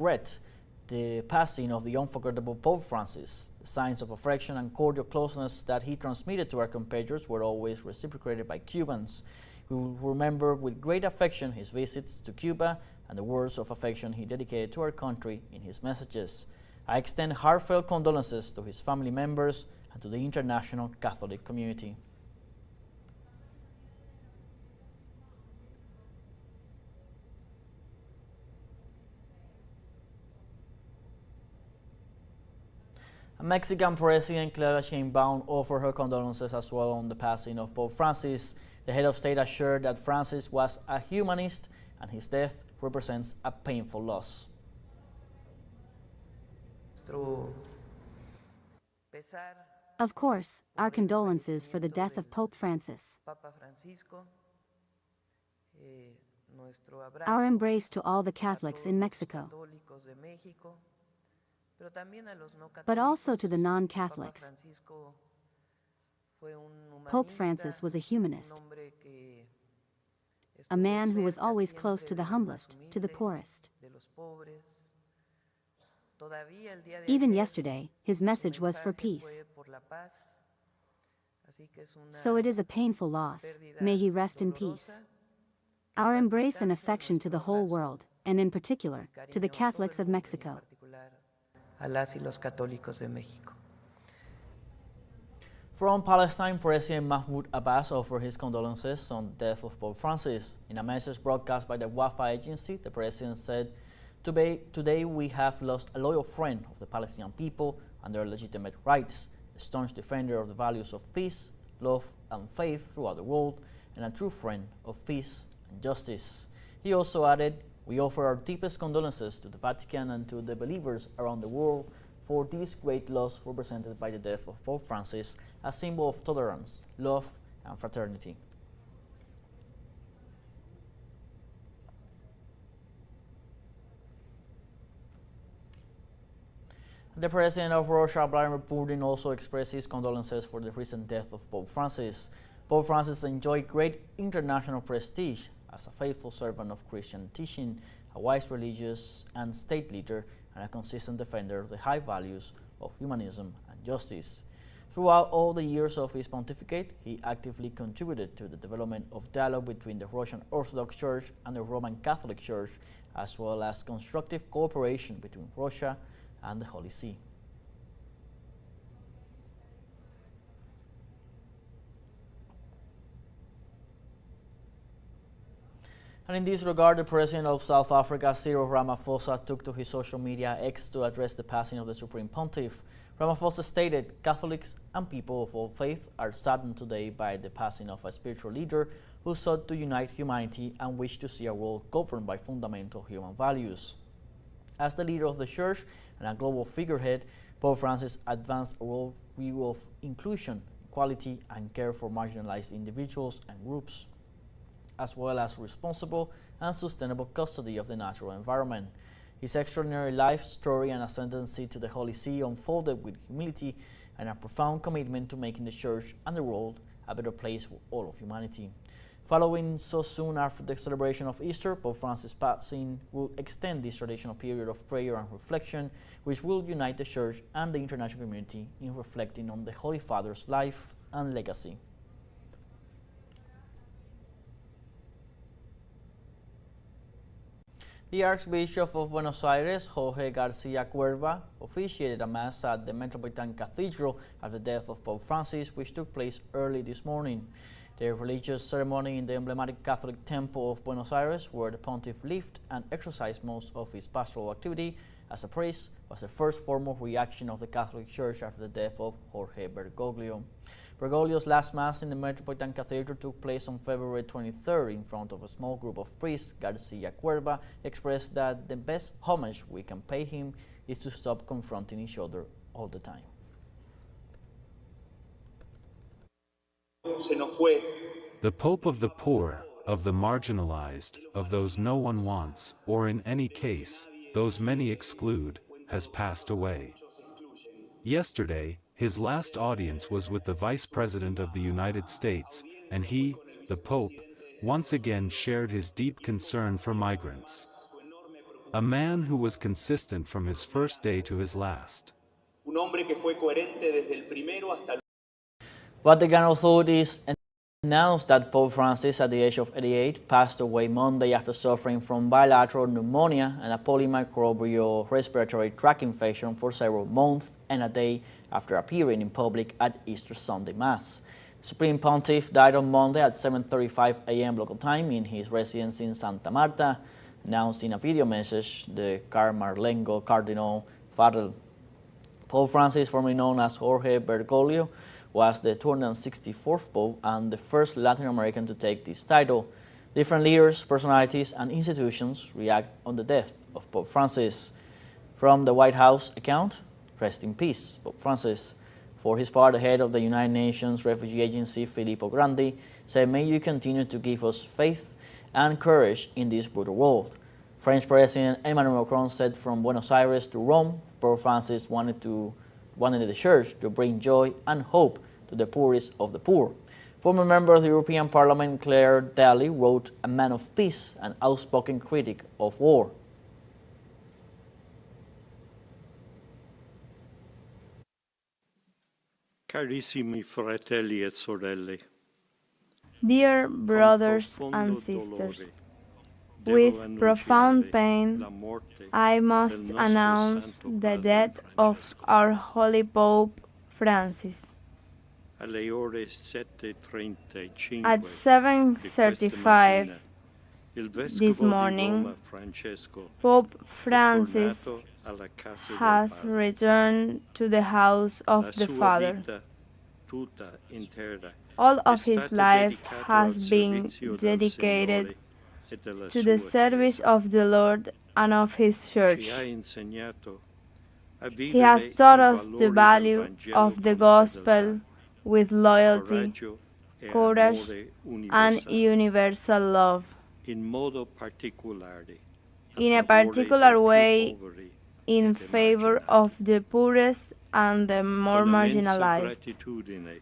regret the passing of the unforgettable Pope Francis. The signs of affection and cordial closeness that he transmitted to our compatriots were always reciprocated by Cubans. We will remember with great affection his visits to Cuba and the words of affection he dedicated to our country in his messages. I extend heartfelt condolences to his family members and to the international Catholic community. Mexican President Claudia Sheinbaum offered her condolences as well on the passing of Pope Francis. The head of state assured that Francis was a humanist and his death represents a painful loss. Of course, our condolences for the death of Pope Francis. Our embrace to all the Catholics in Mexico, but also to the non-Catholics. Pope Francis was a humanist, a man who was always close to the humblest, to the poorest. Even yesterday, his message was for peace. So it is a painful loss. May he rest in peace. Our embrace and affection to the whole world, and in particular, to the Catholics of Mexico. From Palestine, President Mahmoud Abbas offered his condolences on the death of Pope Francis. In a message broadcast by the Wafa agency, the president said, Today we have lost a loyal friend of the Palestinian people and their legitimate rights, a staunch defender of the values of peace, love, and faith throughout the world, and a true friend of peace and justice. He also added, we offer our deepest condolences to the Vatican and to the believers around the world for this great loss represented by the death of Pope Francis, a symbol of tolerance, love, and fraternity. The President of Russia, Vladimir Putin, also expressed his condolences for the recent death of Pope Francis. Pope Francis enjoyed great international prestige as a faithful servant of Christian teaching, a wise religious and state leader, and a consistent defender of the high values of humanism and justice. Throughout all the years of his pontificate, he actively contributed to the development of dialogue between the Russian Orthodox Church and the Roman Catholic Church, as well as constructive cooperation between Russia and the Holy See. And in this regard, the President of South Africa, Cyril Ramaphosa, took to his social media X to address the passing of the Supreme Pontiff. Ramaphosa stated, Catholics and people of all faith are saddened today by the passing of a spiritual leader who sought to unite humanity and wished to see a world governed by fundamental human values. As the leader of the Church and a global figurehead, Pope Francis advanced a worldview of inclusion, equality, and care for marginalized individuals and groups, as well as responsible and sustainable custody of the natural environment. His extraordinary life story and ascendancy to the Holy See unfolded with humility and a profound commitment to making the Church and the world a better place for all of humanity. Following so soon after the celebration of Easter, Pope Francis' passing will extend this traditional period of prayer and reflection, which will unite the Church and the international community in reflecting on the Holy Father's life and legacy. The Archbishop of Buenos Aires, Jorge Garcia Cuerva, officiated a Mass at the Metropolitan Cathedral after the death of Pope Francis, which took place early this morning. The religious ceremony in the emblematic Catholic Temple of Buenos Aires, where the Pontiff lived and exercised most of his pastoral activity as a priest, was the first formal reaction of the Catholic Church after the death of Jorge Bergoglio. Bergoglio's last Mass in the Metropolitan Cathedral took place on February 23rd in front of a small group of priests. Garcia Cuerva expressed that the best homage we can pay him is to stop confronting each other all the time. The Pope of the poor, of the marginalized, of those no one wants, or in any case, those many exclude, has passed away. Yesterday, his last audience was with the Vice President of the United States, and he, the Pope, once again shared his deep concern for migrants. A man who was consistent from his first day to his last. Un hombre que fue coherente desde el primero hasta el Vatican authorities announced that Pope Francis, at the age of 88, passed away Monday after suffering from bilateral pneumonia and a polymicrobial respiratory tract infection for several months, and a day after appearing in public at Easter Sunday Mass. The Supreme Pontiff died on Monday at 7:35 a.m. local time in his residence in Santa Marta, announced in a video message the Camarlengo Cardinal Farrell. Pope Francis, formerly known as Jorge Bergoglio, was the 264th Pope and the first Latin American to take this title. Different leaders, personalities, and institutions react on the death of Pope Francis. From the White House account, rest in peace, Pope Francis. For his part, the head of the United Nations Refugee Agency, Filippo Grandi, said, "May you continue to give us faith and courage in this brutal world." French President Emmanuel Macron said from Buenos Aires to Rome, Pope Francis wanted the Church to bring joy and hope to the poorest of the poor. Former member of the European Parliament Claire Daly wrote, "A man of peace, an outspoken critic of war." Carissimi fratelli e sorelle, Dear brothers and sisters, with profound pain, I must announce the death of our Holy Pope Francis. alle ore 7:35 At 7:35 il this vescovo di morning, Roma, Francesco, Pope è Francis tornato alla casa del has Padre. returned to the house La of the sua Father. vita tutta intera All è of his stata life dedicata has al been servizio del dedicated Signore e della to the sua service Chiesa. of the Lord and of his Ci church. ha insegnato a He vivere has i taught us valori the del value Vangelo of the con gospel fedeltà, with loyalty, coraggio e courage, amore and universale. universal love. In modo particolare In a favore particular dei più way, poveri in ed favor emarginati. of the poorest and the more Con immensa marginalized. gratitudine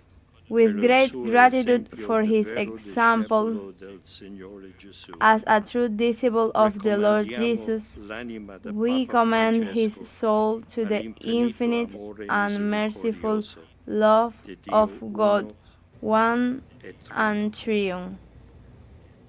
With per il great suo gratitude esempio for di his vero example discepolo del Signore Gesù, as a true disciple of the Lord raccomandiamo Jesus, l'anima del we Papa commend his Francesco soul to the all'infinito infinite amore and merciful misericordioso love di Dio of God, uno one e and trino. triune.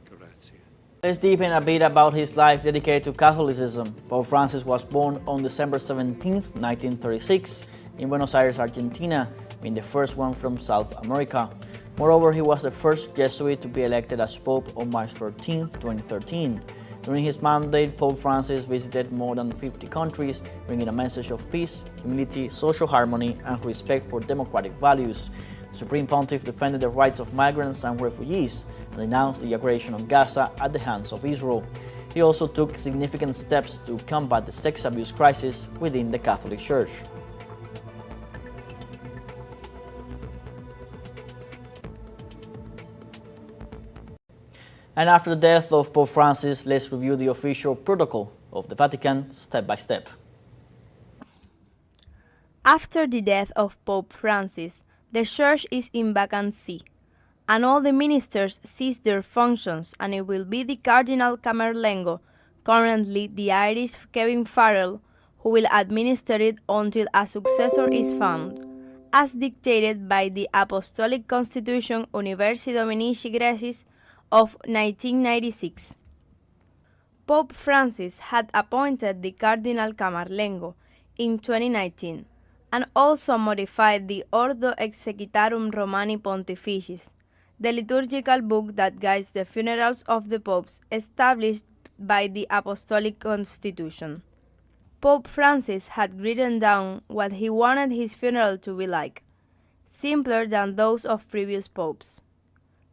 Grazie. Let's deep in a bit about his life dedicated to Catholicism. Pope Francis was born on December 17, 1936, in Buenos Aires, Argentina, being the first one from South America. Moreover, he was the first Jesuit to be elected as Pope on March 13, 2013. During his mandate, Pope Francis visited more than 50 countries, bringing a message of peace, humility, social harmony, and respect for democratic values. The Supreme Pontiff defended the rights of migrants and refugees and denounced the aggression on Gaza at the hands of Israel. He also took significant steps to combat the sex abuse crisis within the Catholic Church. And after the death of Pope Francis, let's review the official protocol of the Vatican step by step. After the death of Pope Francis, the Church is in vacancy, and all the ministers cease their functions, and it will be the Cardinal Camerlengo, currently the Irish Kevin Farrell, who will administer it until a successor is found, as dictated by the Apostolic Constitution Universi Dominici Greccis of 1996. Pope Francis had appointed the Cardinal Camerlengo in 2019 and also modified the Ordo Exegitarum Romani Pontificis, the liturgical book that guides the funerals of the popes established by the Apostolic Constitution. Pope Francis had written down what he wanted his funeral to be like, simpler than those of previous popes.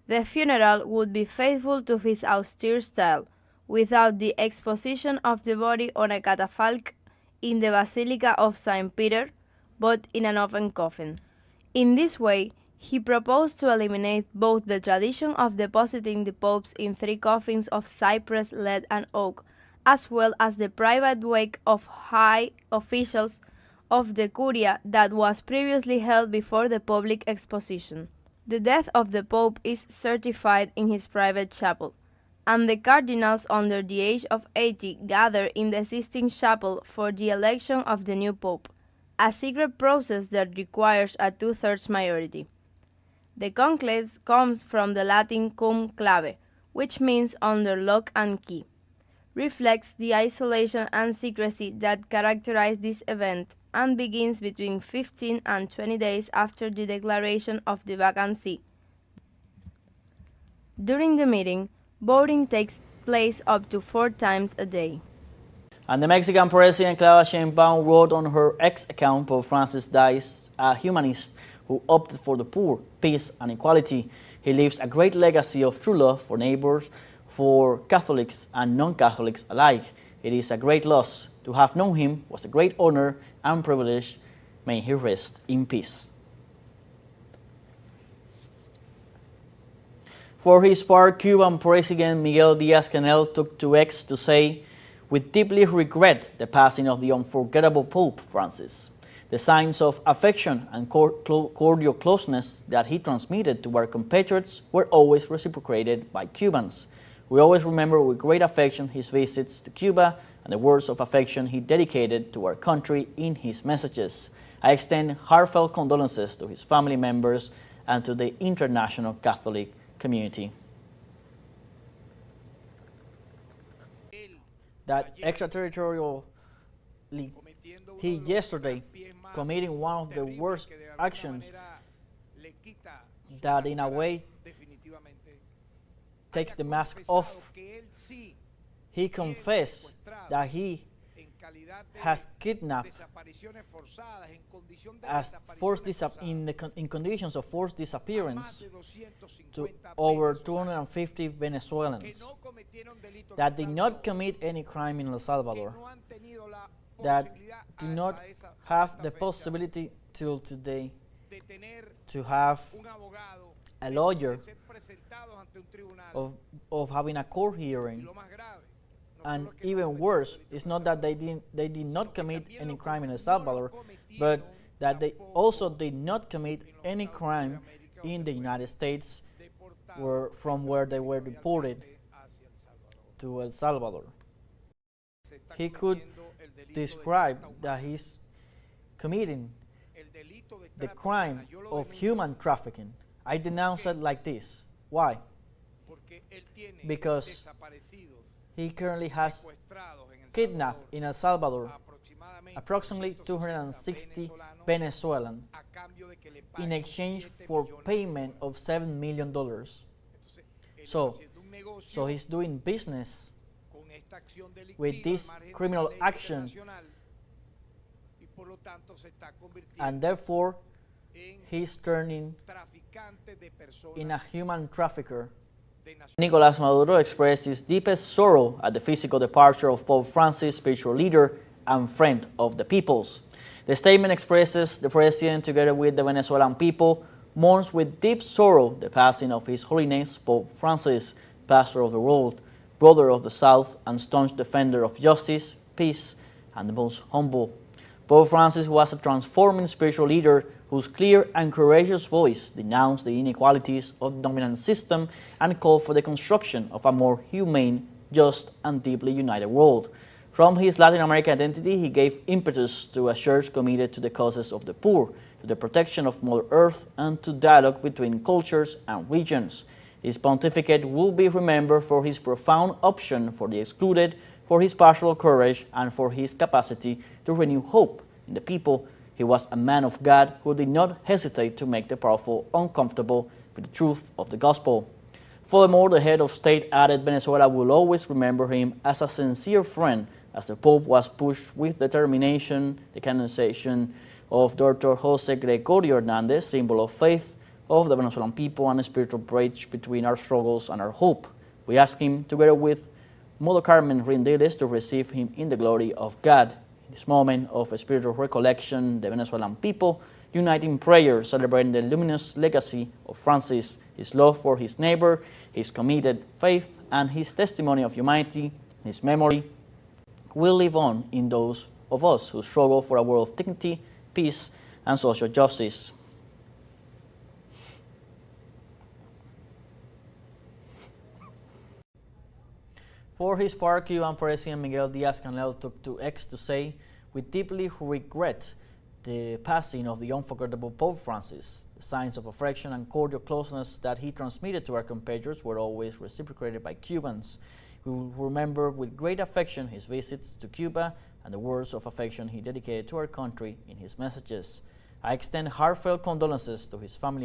The funeral would be faithful to his austere style, without the exposition of the body on a catafalque in the Basilica of St. Peter, but in an open coffin. In this way, he proposed to eliminate both the tradition of depositing the popes in 3 coffins of cypress, lead, and oak, as well as the private wake of high officials of the Curia that was previously held before the public exposition. The death of the Pope is certified in his private chapel, and the cardinals under the age of 80 gather in the Sistine Chapel for the election of the new pope, a secret process that requires a two-thirds majority. The conclave comes from the Latin cum clave, which means under lock and key, reflects the isolation and secrecy that characterize this event, and begins between 15 and 20 days after the declaration of the vacancy. During the meeting, voting takes place up to 4 times a day. And the Mexican President Claudia Sheinbaum wrote on her X account, Pope Francis dies a humanist who opted for the poor, peace and equality. He leaves a great legacy of true love for neighbors, for Catholics and non-Catholics alike. It is a great loss. To have known him was a great honor and privilege. May he rest in peace. For his part, Cuban President Miguel Díaz-Canel took to X to say, "We deeply regret the passing of the unforgettable Pope Francis. The signs of affection and cordial closeness that he transmitted to our compatriots were always reciprocated by Cubans. We always remember with great affection his visits to Cuba and the words of affection he dedicated to our country in his messages. I extend heartfelt condolences to his family members and to the international Catholic community." That extraterritorially, he yesterday committing one of the worst actions that in a way takes the mask off. He confessed that he has kidnapped in conditions of forced disappearance to over 250 Venezuelans that did not commit any crime in El Salvador, that do not have the possibility till today to have a lawyer, of having a court hearing. And even worse, it's not that they did not commit any crime in El Salvador, but that they also did not commit any crime in the United States, from where they were deported to El Salvador. He could describe that he's committing the crime of human trafficking. I denounce it like this. Why? Because he currently has kidnapped in El Salvador approximately 260 Venezuelans in exchange for payment of $7 million. So he's doing business with this criminal action, and therefore he's turning in a human trafficker. Nicolás Maduro expressed his deepest sorrow at the physical departure of Pope Francis, spiritual leader and friend of the peoples. The statement expresses the president, together with the Venezuelan people, mourns with deep sorrow the passing of His Holiness Pope Francis, pastor of the world, brother of the South, and staunch defender of justice, peace, and the most humble. Pope Francis was a transforming spiritual leader whose clear and courageous voice denounced the inequalities of the dominant system and called for the construction of a more humane, just, and deeply united world. From his Latin American identity, he gave impetus to a church committed to the causes of the poor, to the protection of Mother Earth, and to dialogue between cultures and regions. His pontificate will be remembered for his profound option for the excluded, for his pastoral courage, and for his capacity to renew hope in the people. He was a man of God who did not hesitate to make the powerful uncomfortable with the truth of the gospel. Furthermore, the head of state added Venezuela will always remember him as a sincere friend, as the Pope was pushed with determination the canonization of Dr. Jose Gregorio Hernandez, symbol of faith of the Venezuelan people and a spiritual bridge between our struggles and our hope. We ask him, together with Mother Carmen Rindeles, to receive him in the glory of God. In this moment of spiritual recollection, the Venezuelan people unite in prayer, celebrating the luminous legacy of Francis, his love for his neighbor, his committed faith, and his testimony of humanity. His memory will live on in those of us who struggle for a world of dignity, peace, and social justice. For his part, Cuban President Miguel Díaz-Canel took to X to say, "We deeply regret the passing of the unforgettable Pope Francis. The signs of affection and cordial closeness that he transmitted to our compatriots were always reciprocated by Cubans. We will remember with great affection his visits to Cuba and the words of affection he dedicated to our country in his messages. I extend heartfelt condolences to his family members